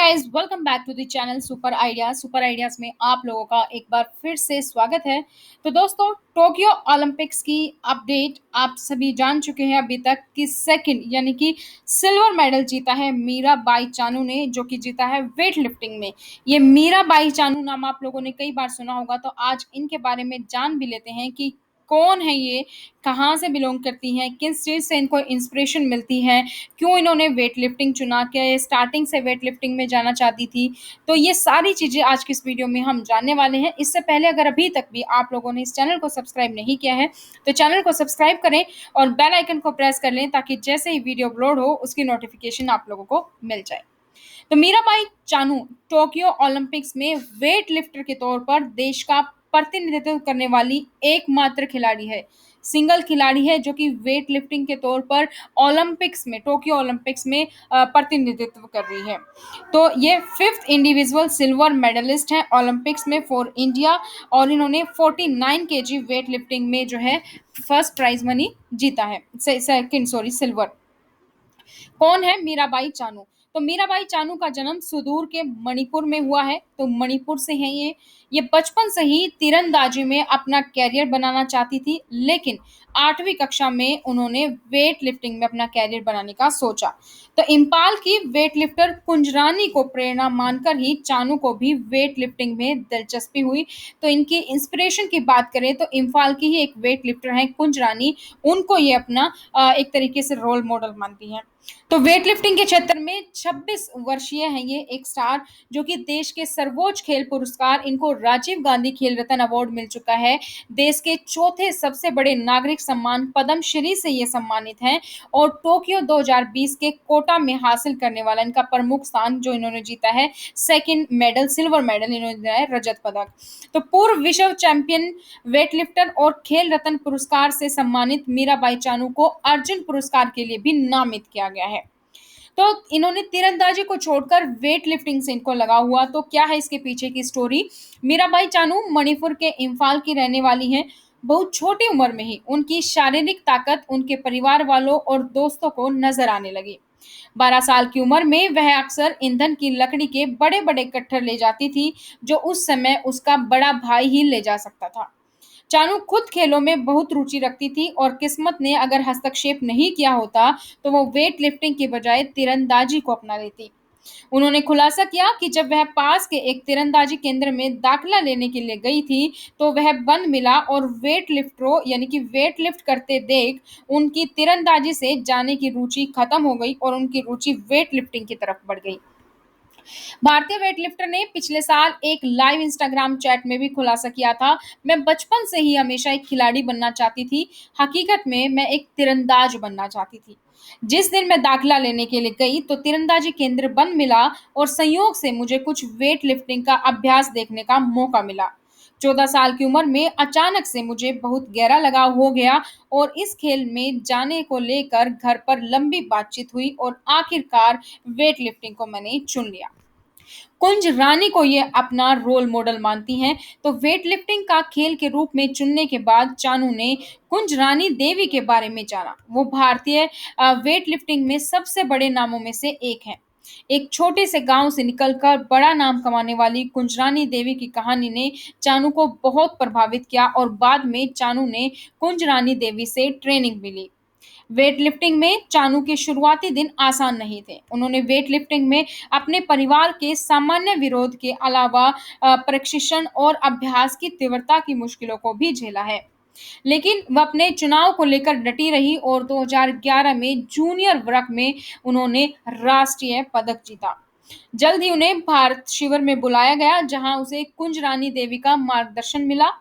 Guys, welcome back to the channel super ideas में आप लोगों का एक बार फिर से स्वागत है। तो दोस्तों, टोक्यो ओलंपिक्स की अपडेट आप सभी जान चुके हैं अभी तक कि सेकंड यानी कि सिल्वर मेडल जीता है मीराबाई चानू ने, जो कि जीता है वेट लिफ्टिंग में। ये मीराबाई चानू नाम आप लोगों ने कई बार सुना होगा, तो आज इनके बारे में जान भी लेते हैं कि कौन है ये, कहाँ से बिलोंग करती हैं, किस चीज़ से इनको इंस्पिरेशन मिलती है, क्यों इन्होंने वेट लिफ्टिंग चुना, क्या ये स्टार्टिंग से वेट लिफ्टिंग में जाना चाहती थी। तो ये सारी चीज़ें आज की इस वीडियो में हम जानने वाले हैं। इससे पहले अगर अभी तक भी आप लोगों ने इस चैनल को सब्सक्राइब नहीं किया है तो चैनल को सब्सक्राइब करें और बेल आइकन को प्रेस कर लें, ताकि जैसे ही वीडियो अपलोड हो उसकी नोटिफिकेशन आप लोगों को मिल जाए। तो मीराबाई चानू टोक्यो ओलंपिक्स में वेट लिफ्टर के तौर पर देश का प्रतिनिधित्व करने वाली एकमात्र खिलाड़ी है, सिंगल खिलाड़ी है जो कि वेट लिफ्टिंग के तौर पर ओलंपिक्स में, टोक्यो ओलंपिक्स में प्रतिनिधित्व कर रही है। तो ये फिफ्थ इंडिविजुअल सिल्वर मेडलिस्ट है ओलंपिक्स में फॉर इंडिया, और इन्होंने 49 केजी वेट लिफ्टिंग में जो है फर्स्ट प्राइज मनी जीता है, सेकंड सॉरी सिल्वर। कौन है मीराबाई चानू? तो मीराबाई चानू का जन्म सुदूर के मणिपुर में हुआ है। तो मणिपुर से हैं ये बचपन से ही तीरंदाजी में अपना कैरियर बनाना चाहती थी, लेकिन 8वीं कक्षा में उन्होंने वेट लिफ्टिंग में अपना कैरियर बनाने का सोचा। तो इम्फाल की वेट लिफ्टर कुंजरानी को प्रेरणा मानकर ही चानू को भी वेट लिफ्टिंग में दिलचस्पी हुई। तो इनकी इंस्पिरेशन की बात करें तो इम्फाल की ही एक वेट लिफ्टर हैं कुंजरानी, उनको ये अपना एक तरीके से रोल मॉडल मानती हैं। तो वेट लिफ्टिंग के क्षेत्र में 26 वर्षीय हैं ये एक स्टार, जो कि देश के सर्वोच्च खेल पुरस्कार, इनको राजीव गांधी खेल रत्न अवार्ड मिल चुका है। देश के चौथे सबसे बड़े नागरिक सम्मान पद्मश्री से ये सम्मानित हैं, और टोक्यो 2020 के कोटा में हासिल करने वाला इनका प्रमुख स्थान जो इन्होंने जीता है, सेकंड मेडल सिल्वर मेडल इन्होंने जीता है, रजत पदक। तो पूर्व विश्व चैंपियन वेटलिफ्टर और खेल रत्न पुरस्कार से सम्मानित मीराबाई चानू को अर्जुन पुरस्कार के लिए भी नामित किया गया है। तो इन्होंने तीरंदाजी को छोड़कर वेट लिफ्टिंग से इनको लगा हुआ। तो क्या है इसके पीछे की स्टोरी? मीराबाई चानू मणिपुर के इम्फाल की रहने वाली हैं। बहुत छोटी उम्र में ही उनकी शारीरिक ताकत उनके परिवार वालों और दोस्तों को नजर आने लगी। 12 साल की उम्र में वह अक्सर ईंधन की लकड़ी के बड़े बड़े कट्टर ले जाती थी, जो उस समय उसका बड़ा भाई ही ले जा सकता था। चानू खुद खेलों में बहुत रुचि रखती थी, और किस्मत ने अगर हस्तक्षेप नहीं किया होता तो वो वेट लिफ्टिंग के बजाय तीरंदाजी को अपना लेती। उन्होंने खुलासा किया कि जब वह पास के एक तीरंदाजी केंद्र में दाखिला लेने के लिए गई थी, तो वह बंद मिला और वेट लिफ्टरों यानी कि वेट लिफ्ट करते देख उनकी तीरंदाजी से जाने की रुचि खत्म हो गई और उनकी रुचि वेट लिफ्टिंग की तरफ बढ़ गई। भारतीय वेटलिफ्टर ने पिछले साल एक लाइव इंस्टाग्राम चैट में भी खुलासा किया था, मैं बचपन से ही हमेशा एक खिलाड़ी बनना चाहती थी। हकीकत में मैं एक तीरंदाज बनना चाहती थी। जिस दिन मैं दाखिला लेने के लिए गई तो तीरंदाजी केंद्र बंद मिला, और संयोग से मुझे कुछ वेट लिफ्टिंग का अभ्यास देखने का मौका मिला। 14 साल की उम्र में अचानक से मुझे बहुत गहरा लगाव हो गया, और इस खेल में जाने को लेकर घर पर लंबी बातचीत हुई, और आखिरकार वेट लिफ्टिंग को मैंने चुन लिया। कुंज रानी को ये अपना रोल मॉडल मानती हैं। तो वेट लिफ्टिंग का खेल के रूप में चुनने के बाद चानू ने कुंज रानी देवी के बारे में जाना। वो भारतीय वेट लिफ्टिंग में सबसे बड़े नामों में से एक हैं। एक छोटे से गांव से निकलकर बड़ा नाम कमाने वाली कुंजरानी देवी की कहानी ने चानू को बहुत प्रभावित किया, और बाद में चानू ने कुंजरानी देवी से ट्रेनिंग भी ली। वेट लिफ्टिंग में चानू के शुरुआती दिन आसान नहीं थे। उन्होंने वेट लिफ्टिंग में अपने परिवार के सामान्य विरोध के अलावा प्रशिक्षण और अभ्यास की तीव्रता की मुश्किलों को भी झेला है। लेकिन वह अपने चुनाव को लेकर डटी रही, और 2011 में जूनियर वर्ग में उन्होंने राष्ट्रीय पदक जीता। जल्द ही उन्हें भारत शिविर में बुलाया गया, जहां उसे कुंज रानी देवी का मार्गदर्शन मिला।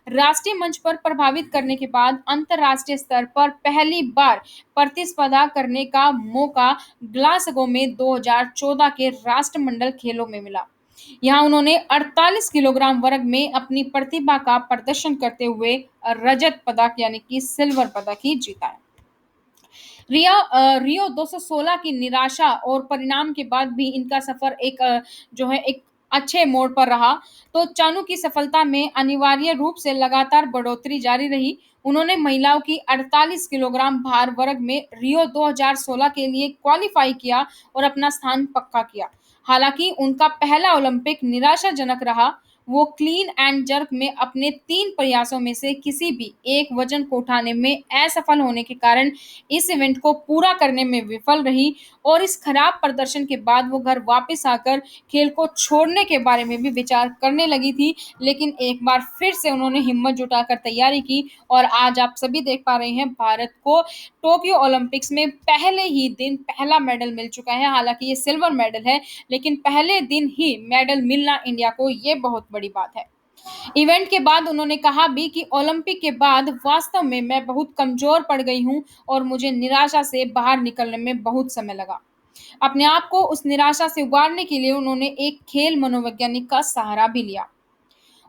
राष्ट्रीय मंच पर प्रभावित करने के बाद अंतर्राष्ट्रीय स्तर पर पहली बार प्रतिस्पर्धा करने का मौका ग्लासगो में 2014 के राष्ट्रमंडल खेलों में मिला। यहाँ उन्होंने 48 किलोग्राम वर्ग में अपनी प्रतिभा का प्रदर्शन करते हुए रजत पदक यानी कि सिल्वर पदक ही जीता है। रियो 216 की निराशा और परिणाम के बाद भी इनका सफर जो है एक अच्छे मोड़ पर रहा। तो चानू की सफलता में अनिवार्य रूप से लगातार बढ़ोतरी जारी रही। उन्होंने महिलाओं की 48 किलोग्राम भार वर्ग में रियो 2016 के लिए क्वालिफाई किया और अपना स्थान पक्का किया। हालांकि उनका पहला ओलंपिक निराशाजनक रहा। वो क्लीन एंड जर्क में अपने 3 प्रयासों में से किसी भी एक वजन को उठाने में असफल होने के कारण इस इवेंट को पूरा करने में विफल रही और इस खराब प्रदर्शन के बाद वो घर वापस आकर खेल को छोड़ने के बारे में भी विचार करने लगी थी। लेकिन एक बार फिर से उन्होंने हिम्मत जुटाकर तैयारी की और आज आप सभी देख पा रहे हैं भारत को टोक्यो ओलंपिक्स में पहले ही दिन पहला मेडल मिल चुका है। हालांकि ये सिल्वर मेडल है, लेकिन पहले दिन ही मेडल मिलना इंडिया को ये बहुत बड़ी बात है। इवेंट के बाद उन्होंने कहा भी कि ओलंपिक के बाद वास्तव में मैं बहुत कमजोर पड़ गई हूं और मुझे निराशा से बाहर निकलने में बहुत समय लगा। अपने आप को उस निराशा से उबारने के लिए उन्होंने एक खेल मनोवैज्ञानिक का सहारा भी लिया।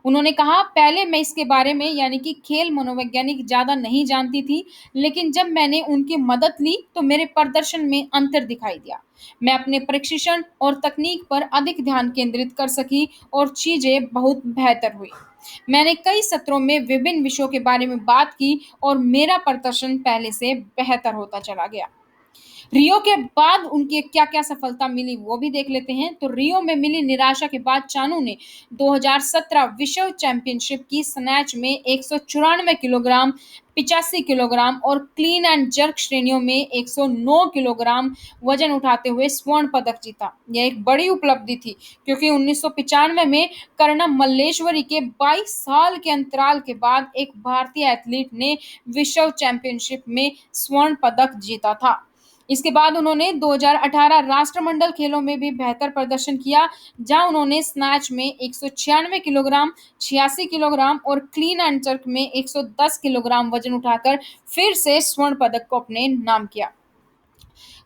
उन्होंने कहा, पहले मैं इसके बारे में यानी कि खेल मनोवैज्ञानिक ज़्यादा नहीं जानती थी, लेकिन जब मैंने उनकी मदद ली तो मेरे प्रदर्शन में अंतर दिखाई दिया। मैं अपने प्रशिक्षण और तकनीक पर अधिक ध्यान केंद्रित कर सकी और चीज़ें बहुत बेहतर हुई। मैंने कई सत्रों में विभिन्न विषयों के बारे में बात की और मेरा प्रदर्शन पहले से बेहतर होता चला गया। रियो के बाद उनकी क्या-क्या सफलता मिली वो भी देख लेते हैं। तो रियो में मिली निराशा के बाद चानू ने 2017 विश्व चैंपियनशिप की स्नैच में 194 किलोग्राम, 85 किलोग्राम और क्लीन एंड जर्क श्रेणियों में 109 किलोग्राम वजन उठाते हुए स्वर्ण पदक जीता। यह एक बड़ी उपलब्धि थी क्योंकि 1995 में कर्णम मल्लेश्वरी के 22 साल के अंतराल के बाद एक भारतीय एथलीट ने विश्व चैंपियनशिप में स्वर्ण पदक जीता था। इसके बाद उन्होंने 2018 राष्ट्रमंडल खेलों में भी बेहतर प्रदर्शन किया, जहां उन्होंने स्नैच में 196 किलोग्राम, 86 किलोग्राम और क्लीन एंड जर्क में 110 किलोग्राम वजन उठाकर फिर से स्वर्ण पदक को अपने नाम किया।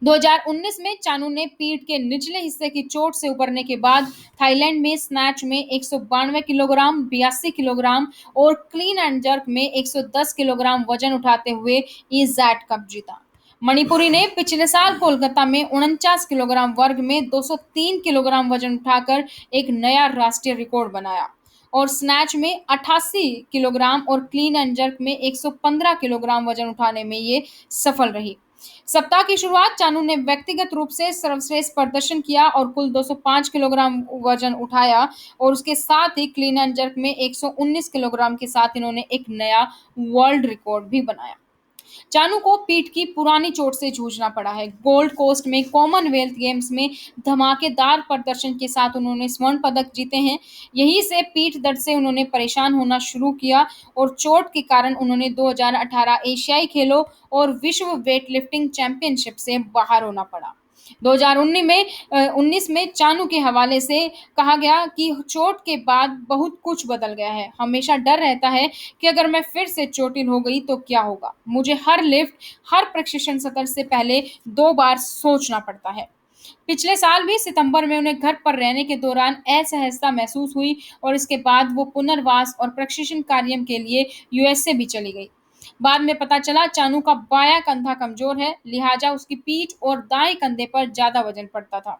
2019 में चानू ने पीठ के निचले हिस्से की चोट से उबरने के बाद थाईलैंड में स्नैच में 192 किलोग्राम, 82 किलोग्राम और क्लीन एंड जर्क में 110 किलोग्राम वजन उठाते हुए ईजैड कप जीता। मणिपुरी ने पिछले साल कोलकाता में 49 किलोग्राम वर्ग में 203 किलोग्राम वजन उठाकर एक नया राष्ट्रीय रिकॉर्ड बनाया और स्नैच में 88 किलोग्राम और क्लीन एंड जर्क में 115 किलोग्राम वजन उठाने में ये सफल रही। सप्ताह की शुरुआत चानू ने व्यक्तिगत रूप से सर्वश्रेष्ठ प्रदर्शन किया और कुल 205 किलोग्राम वजन उठाया और उसके साथ ही क्लीन एंड जर्क में 119 किलोग्राम के साथ इन्होंने एक नया वर्ल्ड रिकॉर्ड भी बनाया। चानू को पीठ की पुरानी चोट से जूझना पड़ा है। गोल्ड कोस्ट में कॉमनवेल्थ गेम्स में धमाकेदार प्रदर्शन के साथ उन्होंने स्वर्ण पदक जीते हैं। यहीं से पीठ दर्द से उन्होंने परेशान होना शुरू किया और चोट के कारण उन्होंने 2018 एशियाई खेलों और विश्व वेटलिफ्टिंग चैंपियनशिप से बाहर होना पड़ा। 19 में चानू के हवाले से कहा गया कि चोट के बाद बहुत कुछ बदल गया है। हमेशा डर रहता है कि अगर मैं फिर से चोटिल हो गई तो क्या होगा। मुझे हर लिफ्ट, हर प्रशिक्षण सत्र से पहले 2 बार सोचना पड़ता है। पिछले साल भी सितंबर में उन्हें घर पर रहने के दौरान असहजता महसूस हुई और इसके बाद वो पुनर्वास और प्रशिक्षण कार्य के लिए यूएसए भी चली गई। बाद में पता चला चानू का बायां कंधा कमजोर है, लिहाजा उसकी पीठ और दाएं कंधे पर ज्यादा वजन पड़ता था।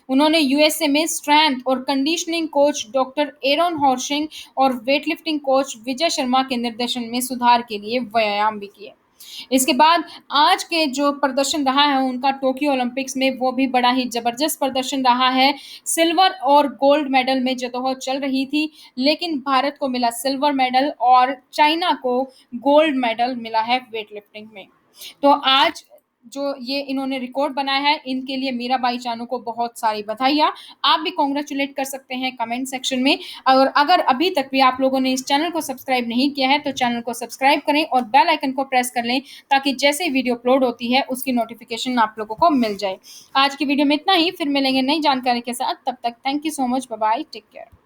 उन्होंने यूएसए में स्ट्रेंथ और कंडीशनिंग कोच डॉक्टर एरोन हॉर्शिंग और वेटलिफ्टिंग कोच विजय शर्मा के निर्देशन में सुधार के लिए व्यायाम भी किए। इसके बाद आज के जो प्रदर्शन रहा है उनका टोक्यो ओलंपिक्स में, वो भी बड़ा ही जबरदस्त प्रदर्शन रहा है। सिल्वर और गोल्ड मेडल में जदोजहद चल रही थी, लेकिन भारत को मिला सिल्वर मेडल और चाइना को गोल्ड मेडल मिला है वेटलिफ्टिंग में। तो आज जो ये इन्होंने रिकॉर्ड बनाया है, इनके लिए मीराबाई चानू को बहुत सारी बधाइयाँ। आप भी कांग्रेचुलेट कर सकते हैं कमेंट सेक्शन में। और अगर अभी तक भी आप लोगों ने इस चैनल को सब्सक्राइब नहीं किया है तो चैनल को सब्सक्राइब करें और बेल आइकन को प्रेस कर लें ताकि जैसे ही वीडियो अपलोड होती है उसकी नोटिफिकेशन आप लोगों को मिल जाए। आज की वीडियो में इतना ही, फिर मिलेंगे नई जानकारी के साथ। तब तक thank you so much, bye bye, take care.